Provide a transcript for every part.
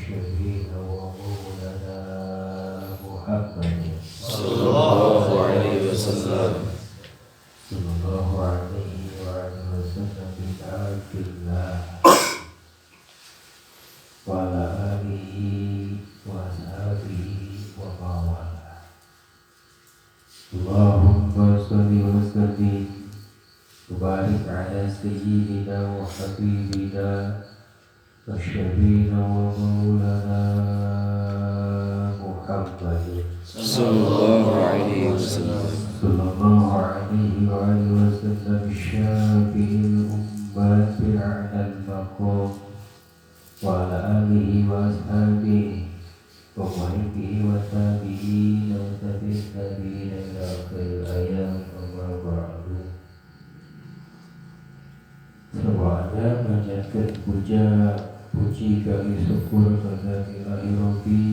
وشفينا ومولانا محمد صلى الله عليه وسلم صلى الله عليه وآله وسلم بتعرف الله وعلى آله وأصحابه ومن والاه. اللهم صل وسلم وبارك على سيدنا وحبيبنا وشفينا ومولانا محمد صلى الله عليه وسلم صلى الله عليه وآله وسلم الشافي الأمة بأعلى المقام وعلى آله وأصحابه وصحبه وتابعين وتابعين إلى آخر الأيام أما بعد. Semuanya menjadikan puji kami syukur kepada Ilahi Rabbi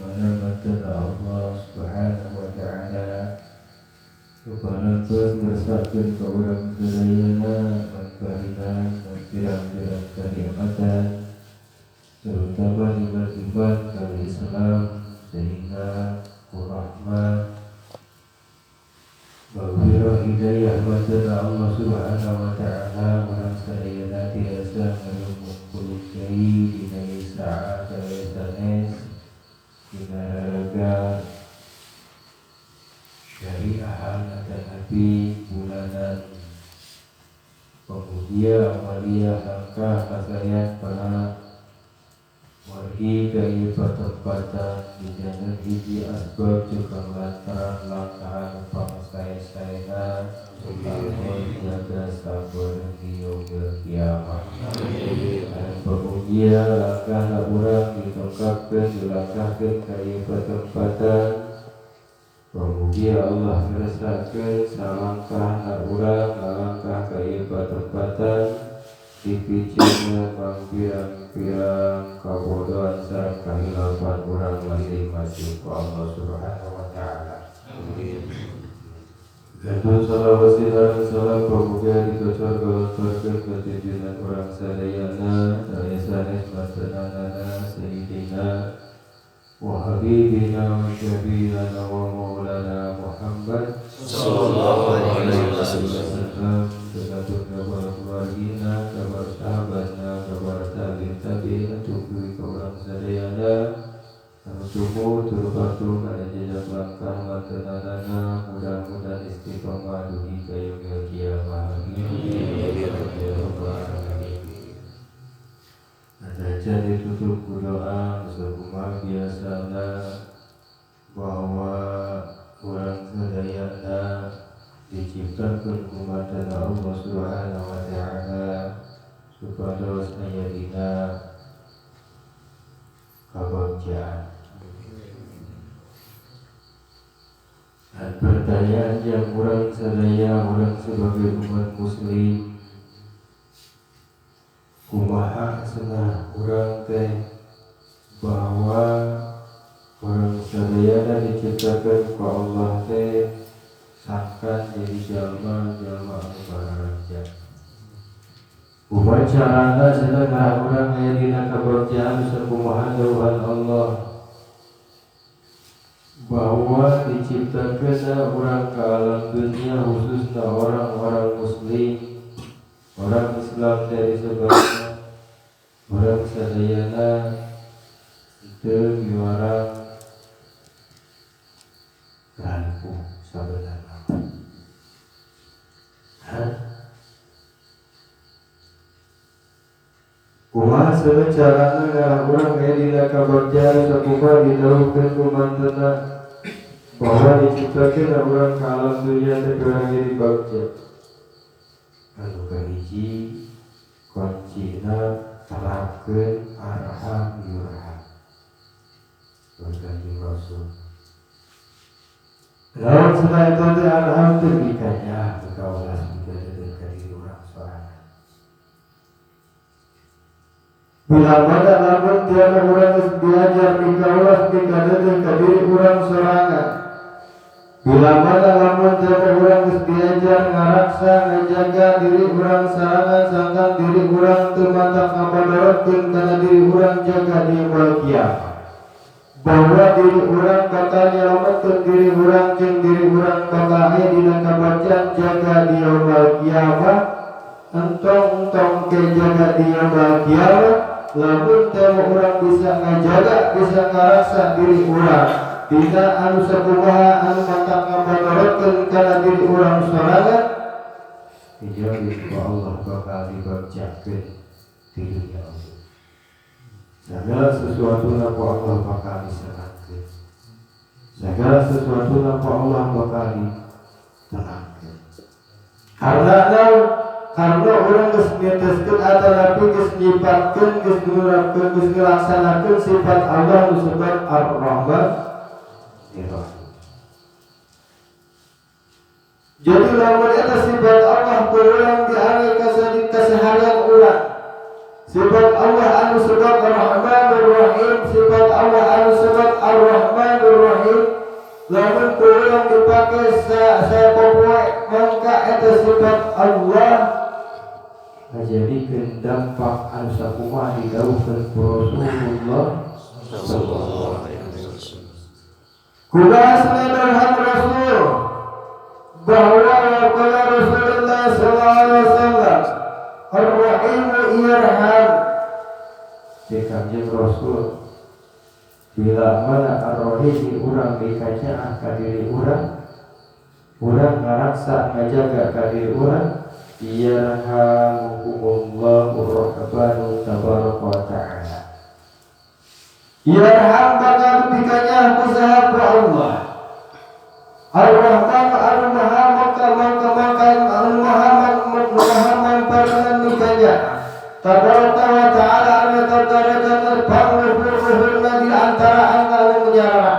mana mata Allah Subhanahu wa Ta'ala kepada bersahabat kepada sedayana memberikan pirang-pirang kenikmatan terutama iman kami Islam sehingga rahmat Bawira hidayah pada Allah Subhanahu wa Ta'ala orang sadayana tiasa mengumpulkan di negeri saat dari sanes di negara syariah dan nabi bulanan pemudia amalia langkah kasayat para wargi dari tempat-tempat di jalan hiji asbab juga lantaran langkah saya untuk jaga sabar di yoga kiamat. Dan pemudia langkah orang ditongkapkan dilangkahkan dari pertempatan pemudia Allah merasakan salangkah orang langkah dari pertempatan dipicina pirang-pirang kabodohan serta kehilapan orang masing-masing ke Allah Subhanahu wa Ta'ala. Gandul salawat dan salam pemuda dikocor gelontorkan ketujuan orang sadayana dari sanes masanana Sayyidina wa Habibina wa Syafi'ina wa Maulana Muhammad sallallahu alaihi wasallam. Tergantung kabar keluargina, kabar sahabatnya, kabar tabi'in tunggu ke orang sadayana Tubuh turut-turut ada jejak langkah mantanana mudah-mudahan istiqomah dunia ke kiamat. Ada jadi tutup doa sebelum biasanya bahwa orang sadayana diciptakan umat Allah Subhanahu wa Ta'ala supados ayadina kabagyan. Dan pertanyaan yang orang sadaya orang sebagai umat muslim kumaha senah orang teh bahwa orang sadaya diciptakan ku Allah teh sangkan jadi jalma-jalma anu baraja. Kumaha carana senah orang aya dina kabagyan sakumaha dawuhan Allah bahwa diciptakan orang ke alam dunia khususnya orang-orang muslim, orang Islam dari sebagainya, orang sadayana itu orang rampung sebenarnya. Kumaha carana orang dina kabagyan sakumaha didawuhkeun ku mantena bahwa diciptakan orang ke alam dunia terkait di bagja. Anu kahiji kuncina terapkeun arham yurham. Berganti Rasul. Lawan selain itu arham terikatnya berkaulan juga dengan diri orang sorangan. Bila mana lamun tiada orang belajar dikaulah dikadang diri orang sorangan. bila mana lamun jaga urang geus diajar ngaraksa ngajaga diri urang sarangan sangkan diri urang teu matak ngapadorotkeun kana diri urang jaga di yaumul kiamat. Bahwa diri urang bakal nyelametkeun diri urang jeung diri urang bakal aya dina kabacaan jaga di yaumul kiamat. Entong-entong ke jaga di yaumul kiamat lamun teu urang bisa ngajaga bisa ngaraksa diri urang dina anu sakumaha anu matak ngapadorotkeun kana diri urang sorangan dijaga ku Allah bakal dibacakeun di dunia Allah. Segala sesuatu ku Allah bakal disenangkeun. Segala sesuatu ku Allah bakal ditenangkeun. Karena orang geus ngeteskeun atanapi geus nyifatkeun geus nurapkeun geus ngelaksanakeun sifat Allah nu sifat Ar-Rahman. Jadi lamun eta sifat Allah ku urang diange kaseharian urang. Sifat Allah anu sifat Ar-Rahmanur Rahim, sifat Allah anu sifat Ar-Rahmanur Rahim. Lamun ku urang dipake sapopoe mangka eta sifat Allah ngajadikeun dampak anu sakumaha didhawuhkeun ku Rasulullah sallallahu alaihi wasallam. Kubahasna darhan Rasul bahwa qala Rasulullah sallallahu alaihi wasallam Ar-Rahimu yarham. Kanjeng Rasul bila mana Ar-Rahim urang dikaca ka diri urang ngaraksa ngajaga ka diri urang yarhamukumullahu rahmanu tabaraka wa ta'ala. Yarham bakal dikanya usaha ku Allah. Ar-Rahman anu maha mangka-mangka anu maha mamparkeun nikanya. Tabaraka wa ta'ala anu tadaratan terbangun di antara anu menyarana.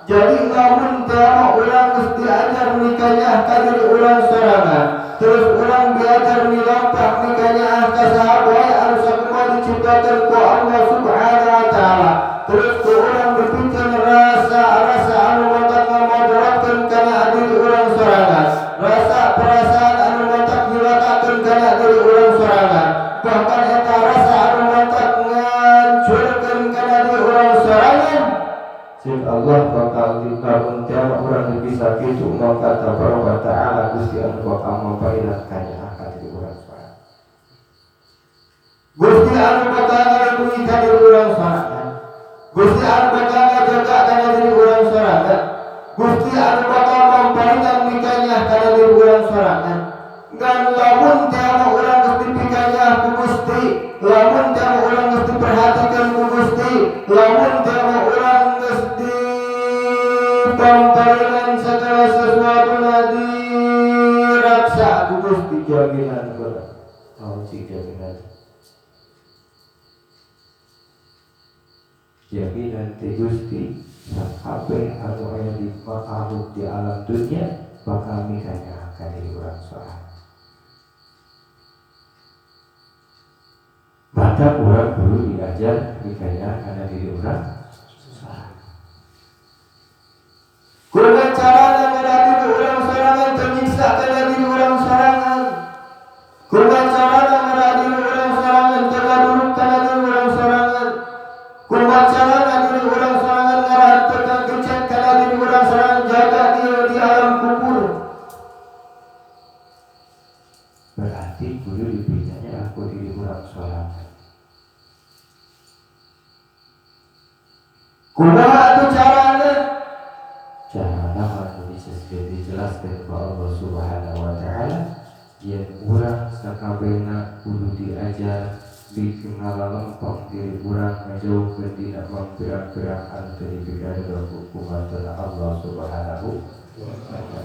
Jadi lamun teu urang geus diajar nikanya ka diri urang sorangan, terus urang diajar nilampah nikanya ka sahabat anu sakumaha diciptakeun ku Allah Subhanahu wa ta'ala. Terus ku urang dipikeun rasa anu matak ngamodoratkeun kana diri urang sorangan, rasa perasaan anu matak nyilakakeun kana diri urang sorangan, bahkan eta rasa anu matak ngancurkeun kana diri urang sorangan. Sing Allah bakal dikamun tiap urang bisa kitu maka tabaraka ta'ala Gusti anu bakal mampailah kana ka diri urang sorangan. Gusti anu bakal ngalindungi ka diri urang sorangan. Gusti anu bakal ngajaga kana diri urang sorangan. Gusti anu bakal mampailah nikanya kana diri urang sorangan. Dan lamun tiap urang geus dipikanya ku Gusti, lamun tiap urang geus diperhatikan ku Gusti, lamun tiap urang geus dipampailan segala sesuatu diraksa ku Gusti jaminan urang. Cik jaminan. Jaminan ti Gusti sakabeh anu aya di makhluk di alam dunia bakal mikanya ka diri urang sorangan. Maka urang perlu diajar mikanya kana diri urang sorangan. Kumaha carana kana diri urang sorangan ternyiksa kana diri urang sorangan. Kumaha carana kana diri urang sorangan tergaduruk kana diri urang sorangan. Kumaha carana diri urang sorangan ngarahanteun gecet kana diri urang sorangan jaga dia di alam kubur. Berarti kudu dipikanya aku diri urang sorangan. Kumaha atuh carana? Carana anu dijelaskeun ku Allah Subhanahu wa ta'ala yen urang sakabehna kudu diajar dikenalempong diri urang ngajauhkeun dina pirang-pirang anu teu dipikadeukeun hukuman Allah Subhanahu wa ta'ala.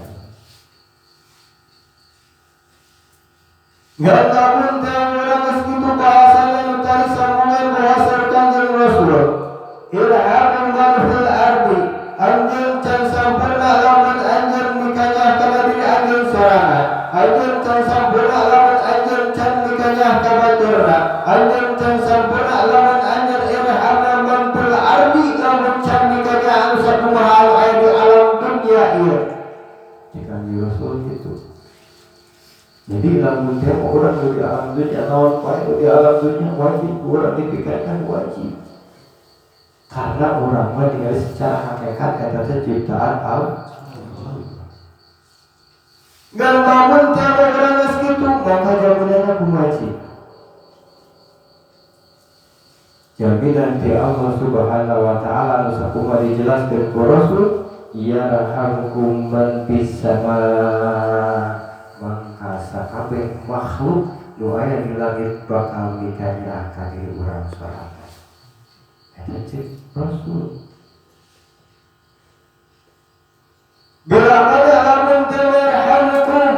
Ngan lamun teu urang geus kitu bahasana nu tadi sambungan bahasa Kanjeng Rasul. Irhamu man fil ardi, anjeun can sampurna lamun anjeun mikanya kana diri anjeun sorangan. Anjeun can sampurna lamun anjeun can mikanya ka baturna. Anjeun can sampurna lamun anjeun irhamu man fil ardi lamun can mikanya anu sakumaha anu aya di alam dunya ieu. Rasul gitu. Jadi lamun teh orang di alam dunia naon pae di alam dunia wajib urang dipikirkan wajib. Karena orang mah ningali secara hakikat eta teh ciptaan Allah. Ngan bangun teh urang geus kitu maka jaminanna kumaha. Jaminan ti Allah Subhanahu wa taala anu sakumaha dijelaskeun ku Rasul yarhamkum man fis samaa mangkasa kabeh makhluk nu aya di langit bakal dikanyakan di urang sorangan. Eta cek Rasul. Bila ada lamun yarhamkum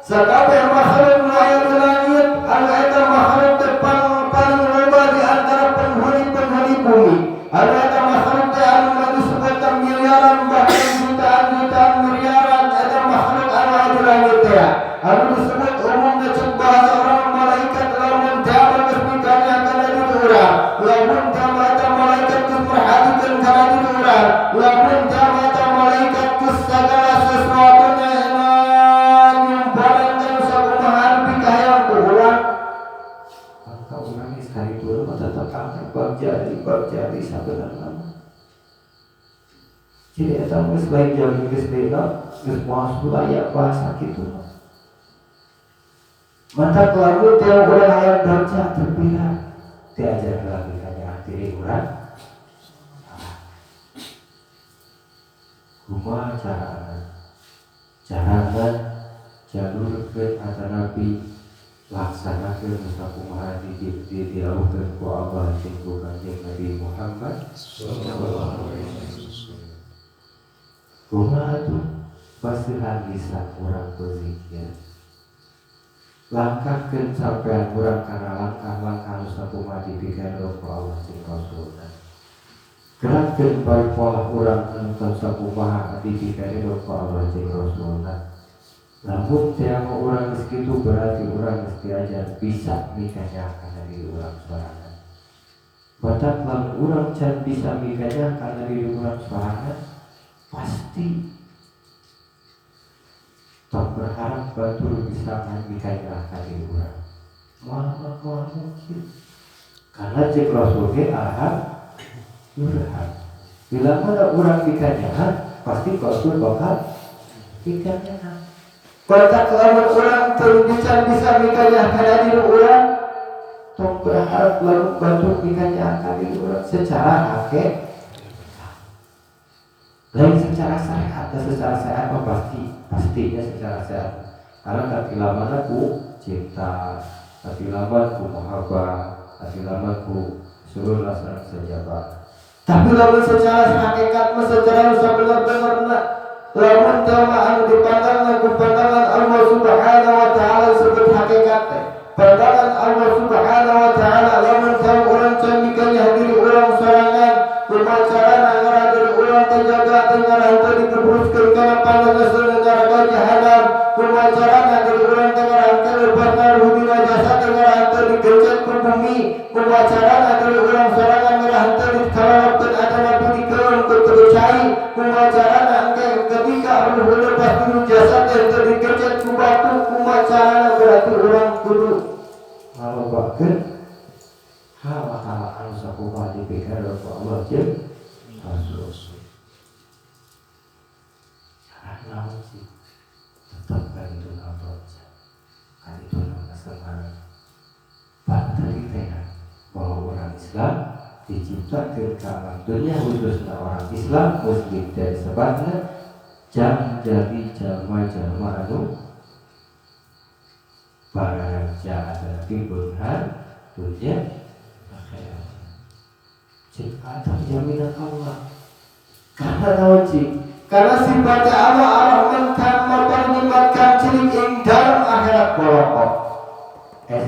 sakabeh makhluk nu aya di langit anu eta makhluk depan paling loba di antara penghuni bumi. Anu eta makhluk teh anu disebut miliaran bahkan jutaan miliaran eta makhluk anu aya di langit teh. Anu disebut umumnya cek bahasa orang malaikat lamun jaman geus mikanyakan di urang. Lamun jaman eta malaikat geus perhatikeun kana diri urang. Lamun jaman eta malaikat geus sagala sesuatu nya nyumparan kana sakumaha pikayang ku urang. Maka urang geus karitur mah tetep angkat bab jadi sabenerna. Jadi eta geus lain jadi geus beda, geus moal sulaya bahasa kitu. Mata kelamun tiap orang hayang darjah terpilih diajar lagi kanya diri orang kumaha carana jalur ke kata Nabi laksanakeun sakumaha didiaukeun ku Allah jeung ku Kanjeng Nabi Muhammad sallallahu alaihi wasallam. Kumaha tuh basihan lisan urang berzikir langkahkeun sampean urang kana langkah-langkah nu sakumaha dipikeun ku Allah jeung Rasulna. Gerakkeun bae pola urang anu sakumaha dipikeun ku Allah jeung Rasulna. Lamun teh urang geus kitu berarti urang geus diajar bisa mikanyakan diri urang sorangan. Batak lamun urang can bisa mikanyakan diri urang sorangan pasti tak berharap batur bisa mikanyakan diri urang. Moal mungkin. Karena cek Rasul ge ahad yurham. Bila mana urang mikanyakan pasti Rasul bakal mikanyakan. Batak lamun urang teu bisa mikanyakan diri urang tong berharap lamun batur mikanyakan diri urang secara hakikat. Lain secara syariat dan secara syariat pastinya secara syariat. Karena katilaman ku cinta, katilaman ku mahabbah, katilaman ku suruh laksana sejabah. Tapi lamun secara hakikat mah secara benar-benarna lamun tema anu dipandangna ku pandangan Allah Subhanahu wa taala sebut hakikat teh. Pandangan Allah Subhanahu wa taala lamun sama urang can mikanya diri urang sorangan kumaha carana ngaradiri urang terjaga tengarah teu dikebruskeun kana pandangan negara jahanam. Kumaha carana diri urang tengarah teu berpengaruh dina jasa tengarah teu digecet ku bumi. Kumaha carana diri urang sorangan ngarah teu dikalawapkeun adana pudikeun ku teu cai. Kumaha carana ketika ruh lepas dulu jasa teu digecet ku batu. Kumaha carana berarti urang kudu ngalobakeun hal-hal anu sakumaha dipikeun ku Allah jeung Rasul. Namun sih tetap kan itu nampak kan itu nama semangat pada kita bahwa orang Islam diciptakan ke alam dunia khususnya orang Islam muslim dan sebagainya jangan jadi jalma-jalma anu para raja ada di Burhan dunia akhirat. Jika ada jaminan Allah karena wajib. Karena sifatnya Allah Ar-Rahman kan mempernikmatkan cilik ing dalam akhirat pokok.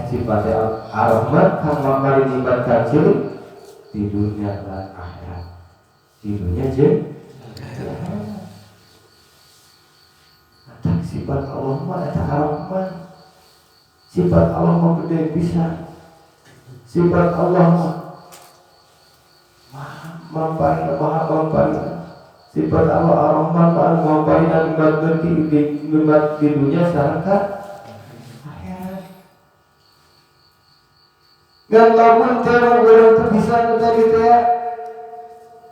Sifatnya Ar-Rahman kan mempernikmatkan cilik di dunia dan akhirat. Di dunia je. Tak sifat Allah mah eta Ar-Rahman. Sifat Allah mah gede bisa. Sifat Allah mah maha mampari. Sifat Allah Ar-Rahman Al-Mu'abbari dan nikmat di dunia sekarang kan akhirat. Yang lamun teh orang teu bisa tadi teh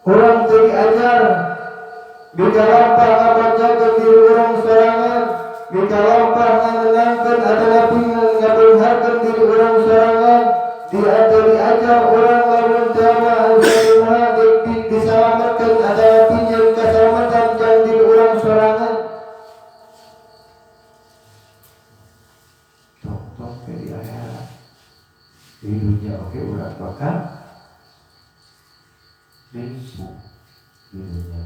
orang teu diajar bikalampah ngabaca ke diri orang sorangan, bikalampah nganenangkeun atanapi ngabeunharkeun diri orang sorangan, diajar orang lamun teu mah diselamatkeun atanapi nyeun kasalamatan jang diri orang sorangan. Tok ke di akhirat. Di dunia oke urang bakal rindu di dunia.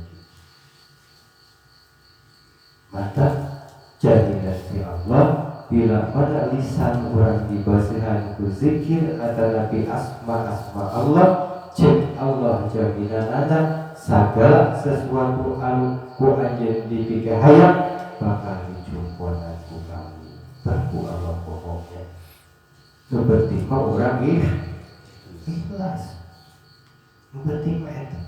Mata jadi dari Allah bila pada lisan orang dibasihan ku zikir atau nabi asma Allah, cek Allah jaminan anak segala sesuatu anu ku anjeun dipikir hayang bakal dijumpona ku kami berku Allah pokoknya seperti kau orang ikhlas seperti itu.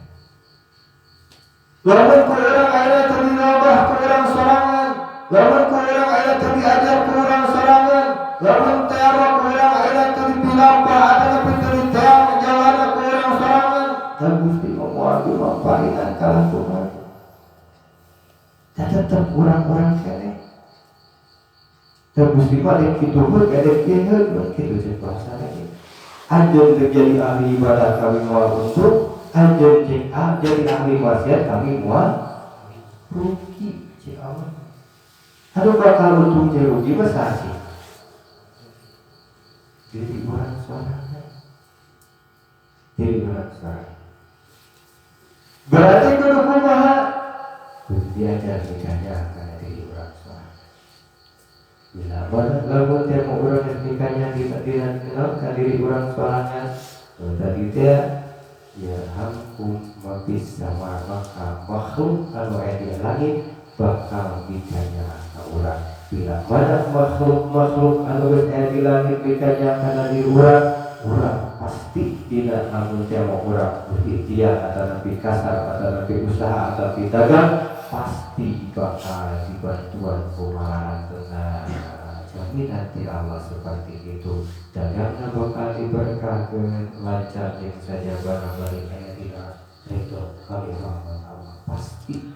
Lamun ku orang aya tadi nabah ku orang sorangan, lamun ku orang aya tadi ajar ku orang sorangan, lamun teu ku orang aya tadi pilampah ataupun tadi teang jalana ku orang sorangan, dan Gusti moal dimampainan kalah Tuhan. Tetep orang-orang kene. Dan Gusti balik kitu heuh kadek kieu kitu cek bahasa lagi. Anjeun terjadi ahli ibadah kami moal untuk anjeun cek jadi ahli maksiat kami moal rugi cek Allah. Anu bakal untung jeung rugi mah sasi. Jadi orang sorangan. Jadi orang sorangan. Berarti kudu kumaha? Kudu diajar nikahnya kana diri orang sorangan. Bila lamun teh mau urang nikahnya dikenal ka diri orang sorangan. Tadi teh ya hamkum mabis sama maka makhluk anu aya di langit bakal ditanya ka urang. Bila mana makhluk anu geus aya di langit ditanya kana diri urang pasti dina anu teh mau urang berikhtiar atau nabi kasar atau nabi usaha atau nabi dagang pasti bakal dibantuan kumaha tenang. Jaminan ti Allah seperti itu. Dagangna bakal diberkahkeun, lancar jeung saja barang-barang aya dina ridho kali rahmat Allah pasti.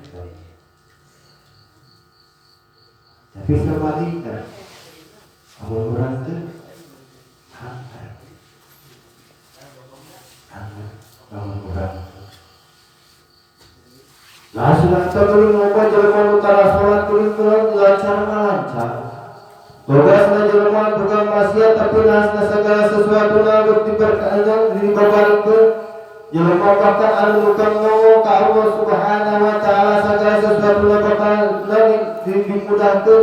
Tapi sebaliknya, amun urang teh hantar, amun urang. Nah sudah kita belum ngobrol jalan utara sholat kulit lancar. Bogasna jelema bukan maksiat tapi nasna segala sesuatu na diberkahan dibabarkeun. Jelema bakal anu bukan ngomong ka Allah Subhanahu wa taala segala sesuatu na bakal dimudahkeun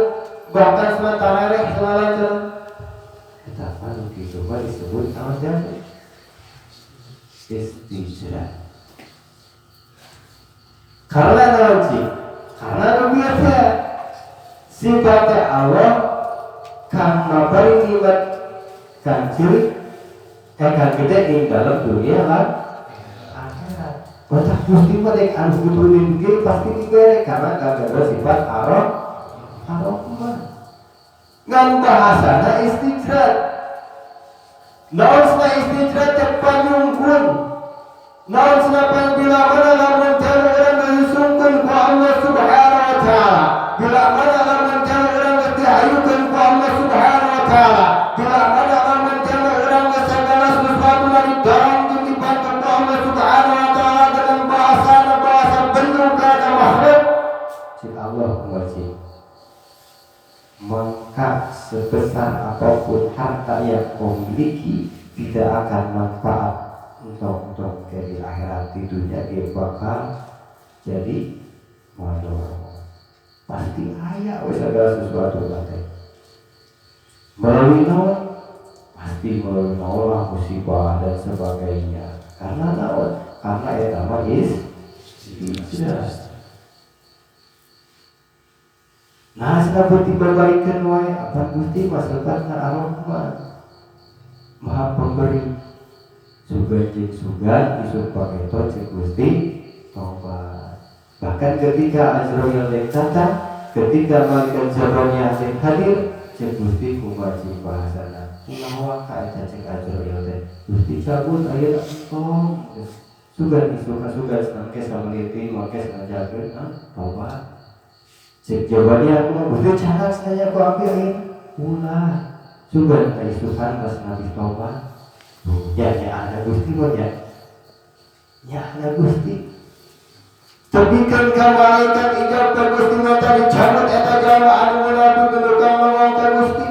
bahkan sementara rek lancar. Eta anu kitu bae disebut amal istijra. Karena nanti karena biasa sifatnya Allah kan mabari nikmat kan cilik kan gede di dalam dunia kan akhirat. Otak Gusti mah dek anu kudu ge pasti dibere karena gara-gara sifat Ar-Rahman. Ngan bahasana istijrat. Naosna istijrat teh panyungkun. Naosna bila mana lamun cara urang diusungkeun ku Allah Subhanahu wa taala. Bila mana lamun cara urang dihayukeun ku Allah Subhanahu wa taala. Bila mana lamun cara urang segala sesuatu dari dalam dibantu ku Allah Subhanahu wa taala dengan bahasa bentuk kata makhluk. Si Allah wajib. Maka sebesar apapun harta yang kau miliki tidak akan manfaat untuk di akhirat. Di dunia dia bakal jadi modal. Pasti ayah segala sesuatu nanti. Melalui nol pasti melalui nol lah musibah dan sebagainya. Karena naon? Karena ya nama istijrat. Nah, seperti berbaikan wae apa Gusti masakan Ar-Rahman Maha Pemberi. Sugan jeung sugan isuk pageto cek Gusti tobat. Bahkan ketika Azrail datang, ketika malaikat Jabalnya hadir, cek Gusti kumaji bahasana. Kunawa ka eta cek Azrail teh. Gusti cabut aya tong. Sugan suka sampai samalitin makes ngajakeun tobat. Cek Jabalnya aku Gusti cara saya ku api aya. Ulah. Sugan ka isukan pas nabi tobat. Ya ada Gusti mah ya. Ya ada Gusti. Tebikan ka malaikat ijab ka Gusti mata dicabut eta jalma anu munafik genukang mawang ka Gusti.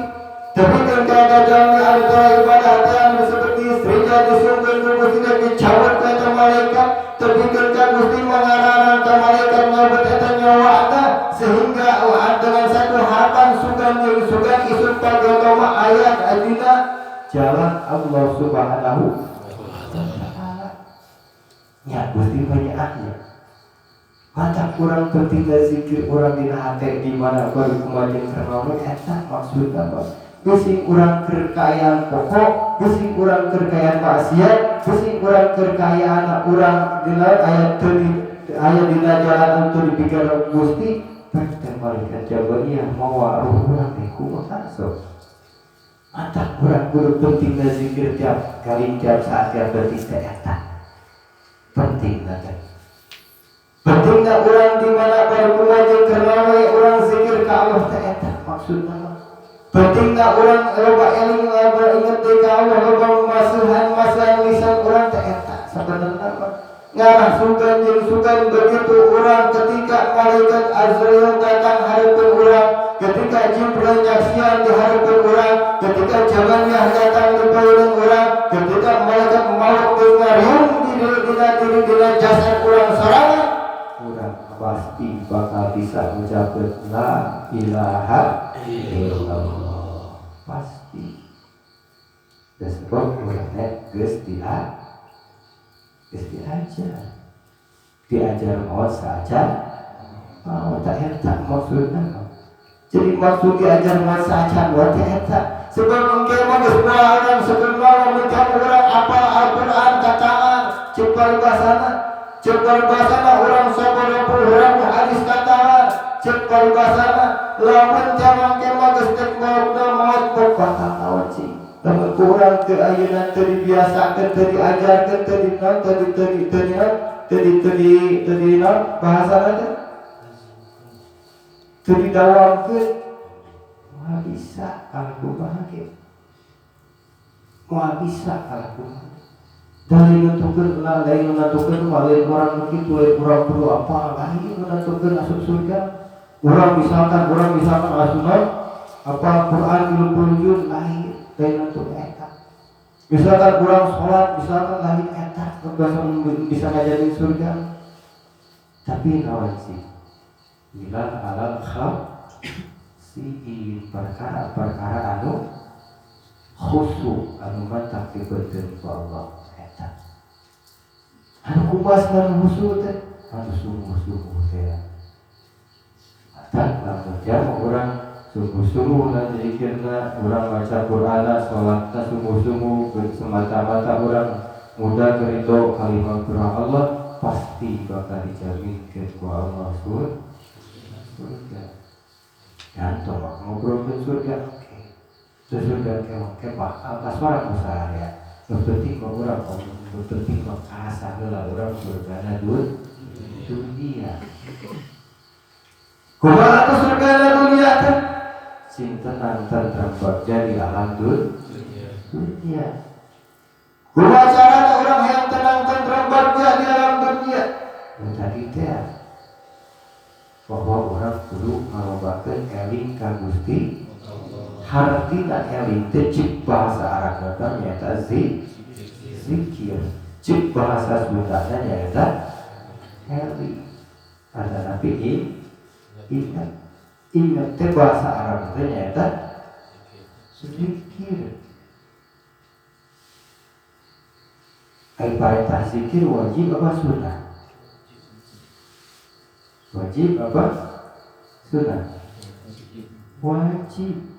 Tebikan ka eta jalma anu tara ibadah teh anu seperti istri disungkeun ku Gusti dan dicabut ka eta malaikat. Tebikan ka Gusti mangararang ka malaikat nyabut eta nyawa anda sehingga dengan satu harapan sugan isuk pagama ayat adina jalan Allah Subhanahu wa taala. Ya Gusti banyak ahli. Mata kurang penting zikir orang dina hati di mana baru kemajuan kerana eta maksudna apa? Bisi kurang kekayaan pokok, bisi kurang kekayaan maksiat, bisi kurang kekayaan orang dina ayat dina jalan untuk dipikir Gusti. Pertemanan jawabannya mau ruh orang teh kumaha sok. Mata kurang penting zikir tiap kali tiap saat tiap detik eta. Penting banget. Pentingnya orang di mana baru kemajuan kerana orang zikir ke Allah tak eta maksudnya. Pentingnya orang loba eling ingat ke Allah loba masuhan lisan orang tak eta sebenarnya apa? Ngarah sugan begitu orang ketika malaikat Azrail datang hadapan orang, ketika Jibril nyaksian di hadapan orang, ketika Jabalnya datang di depan orang, ketika malaikat maut ngariung di jasad orang sorangan. Orang pasti bakal bisa mengucapkan la ilaha illallah pasti. Sebab orang geus diajar mau saja mau tak eta maksudnya. Jadi maksud diajar mau saja mau tak eta sebab mungkin mah semua orang sebelum mencap orang apa Al-Quran kataan cepat bahasana orang sabar orang hadis kataan cepat bahasana lamun jamang kemah gestek maut kata kawaci lamun kurang ke ayeuna teu dibiasakeun teu diajarkeun teu bahasana teh teu didawamkeun moal bisa kalau bahagia moal bisa kalau dari menentukan lain menentukan lain orang begitu orang perlu apa lain menentukan masuk surga orang misalkan asunat apa Quran 30 lain menentukan eta misalkan orang sholat misalkan lain eta bisa ngajarin surga tapi nawan sih bila halal si perkara anu khusyuk anu mantap diberikan ku Allah. Anu kumas dan musuh teh, anu sungguh-sungguh teh. Dan lamun jam orang sungguh-sungguh dan zikirna, orang baca Quran, salatna sungguh-sungguh semata-mata orang mudah keridho kalimat Allah pasti bakal dijamin ke Allah surga. Jantung ngobrol ke surga, surga ke bakal kasar besar ya. Yang penting orang penting asa heula urang surgana dunia. Kumaha atuh surgana dunia teh? Sing tenang tentram jadi alam dunia. Kumaha carana urang yang tenang tentram di alam dunia? Tadi teh bahwa orang kudu ngalobakeun eling ka Gusti. Hartina eling teh cik bahasa Arabna teh nyaeta zikir. Cik bahasa Sundana nyaeta eling. Ada nabi ingat teh bahasa Arab teh nyaeta zikir. Ai perintah zikir wajib apa sunnah? Wajib apa sunnah? Wajib.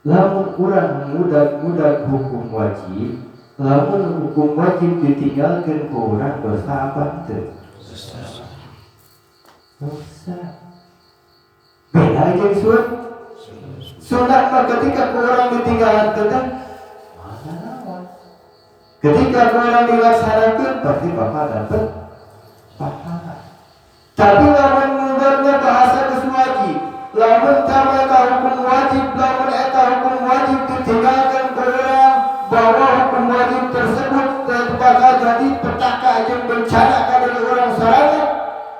Lamun urang mudah hukum wajib, lamun hukum wajib ditinggalkan ke urang dosa apa itu? dosa. Beda aja sun. Sunat mah ketika orang ditinggalkan tetap mana lawan. Ketika orang dilaksanakan pasti bakal dapat pahala. Tapi lamun mudahnya bahasa kesuwaji, lamun sama eta hukum wajib, lamun eta hukum wajib ditinggalkan orang bahwa hukum wajib tersebut bakal jadi petaka jeung bencana kepada orang sorangan.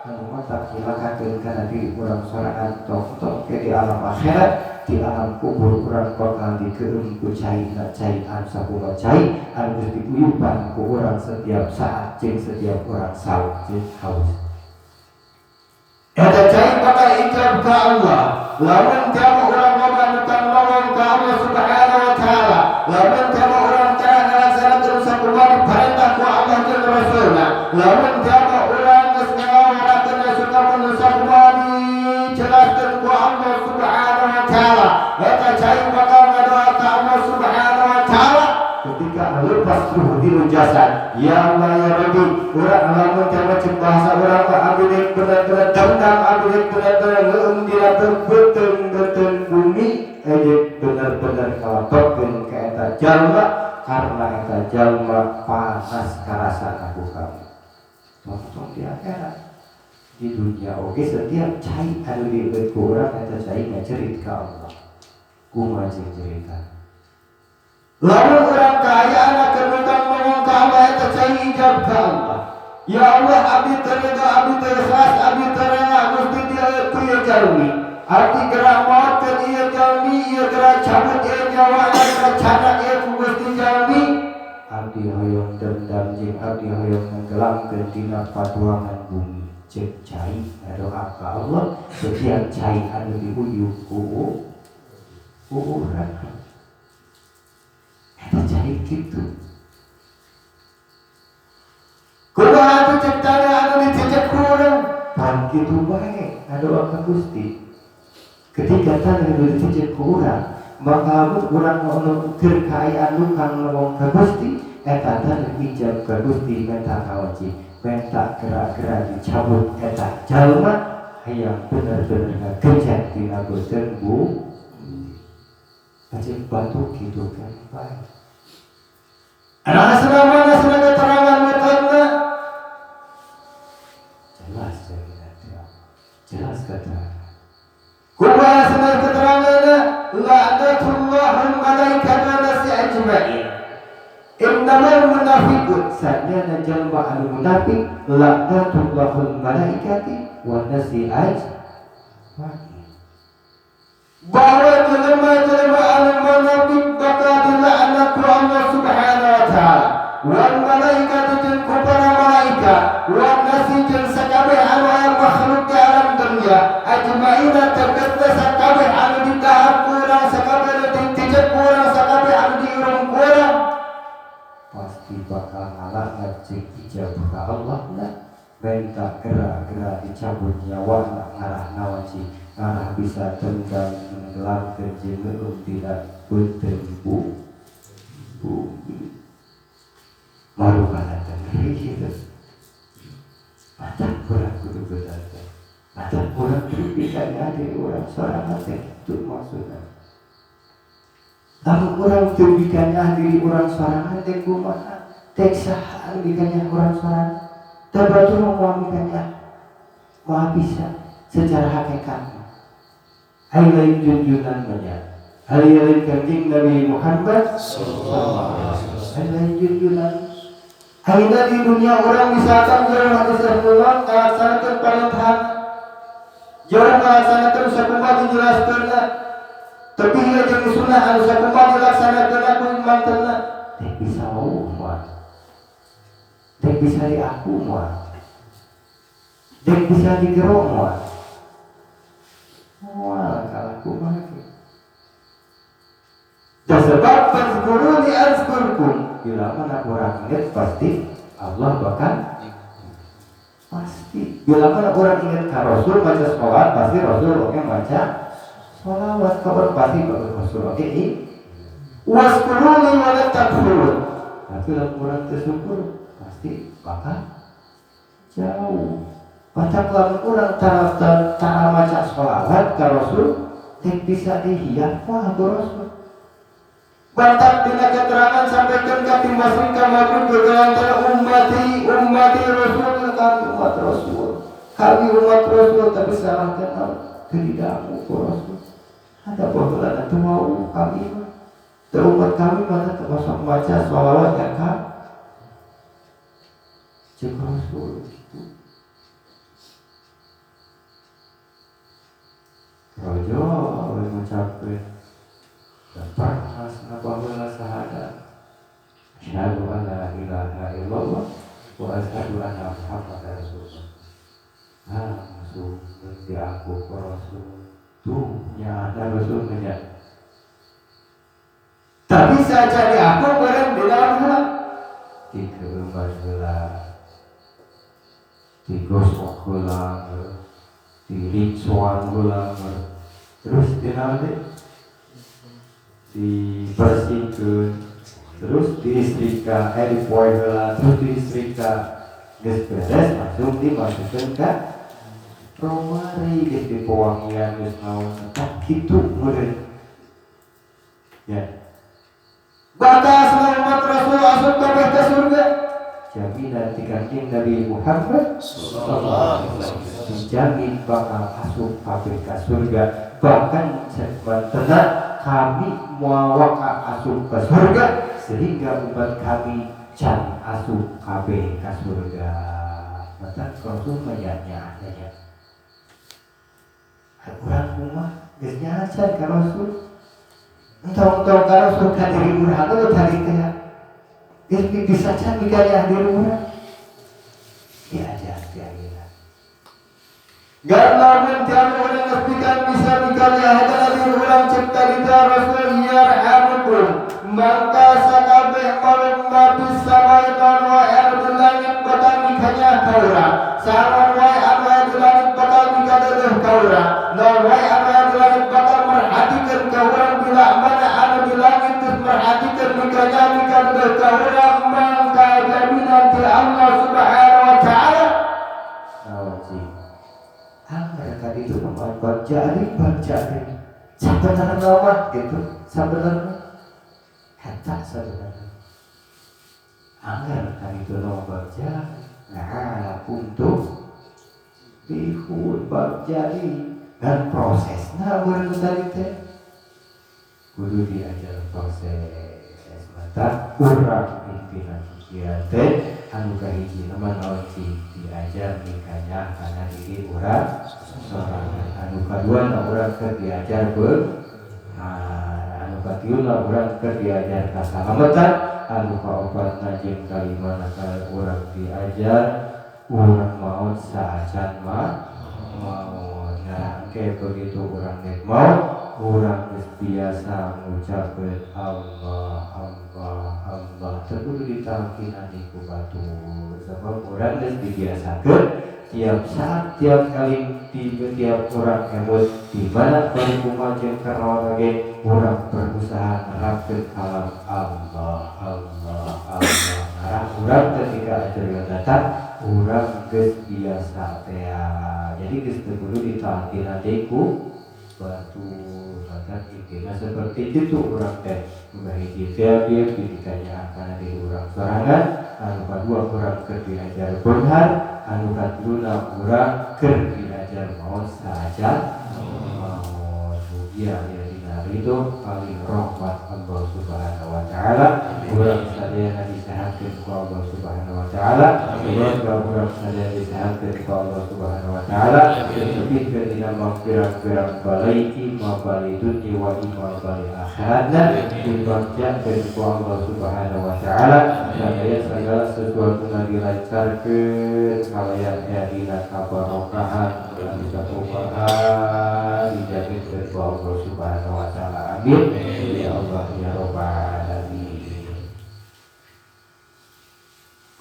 Anu mah tak hilangkeun kana diri urang sorangan tok ke di alam akhirat, di alam kubur urang bakal dikeum ku cai-na caian sakumaha cai anu geus dipuyupan ku urang setiap saat jeung setiap urang saur jeung haus. Eta cai bakal ijab ka Allah. Lamun jamu urang ngomongkan ngomong ka Allah Subhanahu wa taala, lamun jamu urang cara ngalaksanakeun sakumaha diparentah ku Allah jeung Rasulna, lamun jamu urang geus ngawarakeun sakumaha sakumaha dijelaskeun ku Allah Subhanahu wa taala, eta cai bakal ngadoa ka Allah Subhanahu wa taala ketika melepas ruh di jasad. Ya Allah ya Rabbi, urang lamun jamu cek bahasa urang ka abdi bener-bener dendam, abdi bener-bener ngeueum dina beuteung bumi, bener-bener kalapetkeun ka eta jalma karena eta jalma panas karasana ku kamu. Tong di akhirat. Di dunia oke setiap cai anu dibeuh ku urang eta cai ngacerit ka Allah. Kumaha cerita? Lalu orang kaya anak kemudian ngomong ka Allah eta cai ijab ka Allah. Ya Allah abdi terega, abdi tersas, abdi terega gusti dia itu ya jalmi. Abdi gerak mautkeun ieu jalmi, ieu gerak cabut ieu nyawa, gerak canak ieu gusti jalmi. Abdi hoyong dendam jeung abdi hoyong nenggelamkeun dina paduangan bumi. Cek cai ngadoa ka Allah setiap cai anu diuyuh ku urang. Eta cai kitu. Kumaha atuh ciptana anu dicecep ku urang? Pan kitu bae ngadoa ka Gusti. Ketika tanah anu dicecep ku urang, maka urang anu keur kaayaan nu kang ngomong ka Gusti, eta tanah ijab ka Gusti menta kawajib, menta gerak-gerak dicabut eta jalma hayang bener-bener ngagejat dina beuteung bu. Ajeng batu kitu kan bae. Anak asrama asrama keterangan metodna jelas keterangan. Kumaha asrama keteranganna la'natullahul malaikata nasi ajma'in. Innamal munafiqun sadana jalma anu munafik la'natullahul malaikati wan nasi ajma'in. Bahwa jelema-jelema anu munafik bakal dilaknat ku Allah Subhanahu wa taala. Wal malaikatu jeung ku para malaikat, wan nasi jeung sakabeh anu aya makhluk di alam dunya, ajmaina tegese sakabeh anu didahar ku urang, sakabeh anu ditijep ku urang, sakabeh anu diurung ku urang. Pasti bakal ngalaknat jeung ijab ka Allah na. Benta gerak-gerak dicabut nyawana ngarah nawaji. Karena bisa tenggang menenggelam kejenuh tidak bertempu bumi. Malu mana tenggelam itu. Mata kurang kudu berada. Mata kurang kudu bisa ngadi orang sorangan itu maksudnya. Tapi kurang kudu bisa ngadi orang sorangan itu kumaha. Teksahan bikanya orang sorangan. Terbatu menguamikannya. Maha bisa secara hakikat. Lain junjunan banyak. Lain kanjeng Nabi Muhammad sallallahu alaihi wasallam. Lain junjunan. Aina di dunia orang misalkan jalan hadis Rasulullah melaksanakan perintahan, jalan melaksanakan sakumaha dijelaskeunna. Tapi ieu jeung sunnah anu sakumaha dilaksanakeun aku mantenna. Teh bisa moal. Teh bisa di aku moal. Teh bisa digero moal. Wah, kalau kumaki. Sebab fazkuruni azkurkum. Bila mana orang ingat pasti Allah bakal pasti. Bila mana orang ingat ka Rasul baca sholat pasti Rasul oke baca sholawat. Kabar pasti baca Rasul oke waskuruni wala takfurun. Tapi kalau orang tersyukur pasti bakal jauh. Baca lamun urang cara maca sholawat ka Rasul teh bisa dihafal ku Rasul. Batak dina keterangan sampaikan ka timbasri ka maghrib bergelantar ummati Rasul kami umat Rasul. Kami umat Rasul tapi salah kenal keridamu ku Rasul. Ada baheula teu mau kami mah. Teu umat kami mana termasuk maca sholawat ya ka cek Rasul. Rojo oleh mencapai dapat asna bahwa syahadat asyhadu an la ilaha illallah wa asyhadu anna muhammadar rasulullah. Masuk di aku Rasul tuh nyata Rasul menyat. Tapi saja di aku bareng di dalam hal di keempat gelar di gosok gelar di ritsuan gelar terus dinamik dibersihkan terus diistrika dipoin gelar terus diistrika beres langsung dimasukkan ke romari di pewangian geus naon tak kitu meureun ya batas umat Rasul asup kabeh ka surga jaminan ti kanjeng Nabi Muhammad sallallahu alaihi wasallam dijamin bakal asup kabeh ka surga bahkan sebenarnya kami mau asup ke surga sehingga umat kami can asup kabeh ka surga. Maka Rasul menyanya adanya urang umah geus nyacan ka Rasul entong-entong ka Rasul ka diri urang atau tadi teh geus bisa can mikaya diri urang diajar diayeuna garna tiap orang ngertikan bisa mikaya hada diri urang cipta dita Rasul yarhamukum maka sakabeh malum mabis samaitan wa ardul langit bakal mikanya ka urang sareng wae anu aya di langit bakal mikadeuh ka urang non wae anu aya di langit bakal merhatikeun ka urang bila mana anu di langit geus merhatikeun mikanya mikadeuh ka urang mangka jaminan ti Allah Subhanahu wa taala nawajib mereka itu baca sebenarnya nama gitu sebenarnya kata sebenarnya anggar kan itu nama baca nah untuk bihun jadi dan prosesnya berarti teh kudu diajar proses mata urang pimpinan pikiran teh anu kahiji nama naon diajar nikahnya karena diri urang sorangan anu kadua urang keur diajar anu katilu urang keur diajar kasalamatan anu kaopatna jeung kalimana urang diajar urang maot saacan mau nah kayak begitu urang nek mau urang geus biasa ngucapkeun Allah terus ditampinan di batur sebab urang geus dibiasakeun tiap saat tiap kali tiap orang emot di mana perkumpulan jeung karawan ge urang berusaha nerapkeun kalam Allah arah urang ketika ajaran datang urang geus biasa teh jadi geus teu kudu ditaati ku batur maka intinya seperti itu urang teh bahiji teh didikanya akan di urang sorangan anu kadua urang keur diajar beunghar anu kaduluna urang keur diajar maot saja maot mugia ya dinari itu paling rahmat Allah Subhanahu wa taala urang sadaya disehatkeun ku Allah Subhanahu wa taala urang sadaya disehatkeun ku Allah Subhanahu wa taala dipikeun dina pirang-pirang balai imam balai dunya wa imam balai akhiratna dibangjakeun ku Allah Subhanahu wa taala sadaya segala sesuatu dilancarkeun kalayan dina kabarokahan dan ketupahan dijamin ku Allah Subhanahu wa taala amin ya Allah ya rabbal alamin.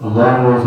Allahumma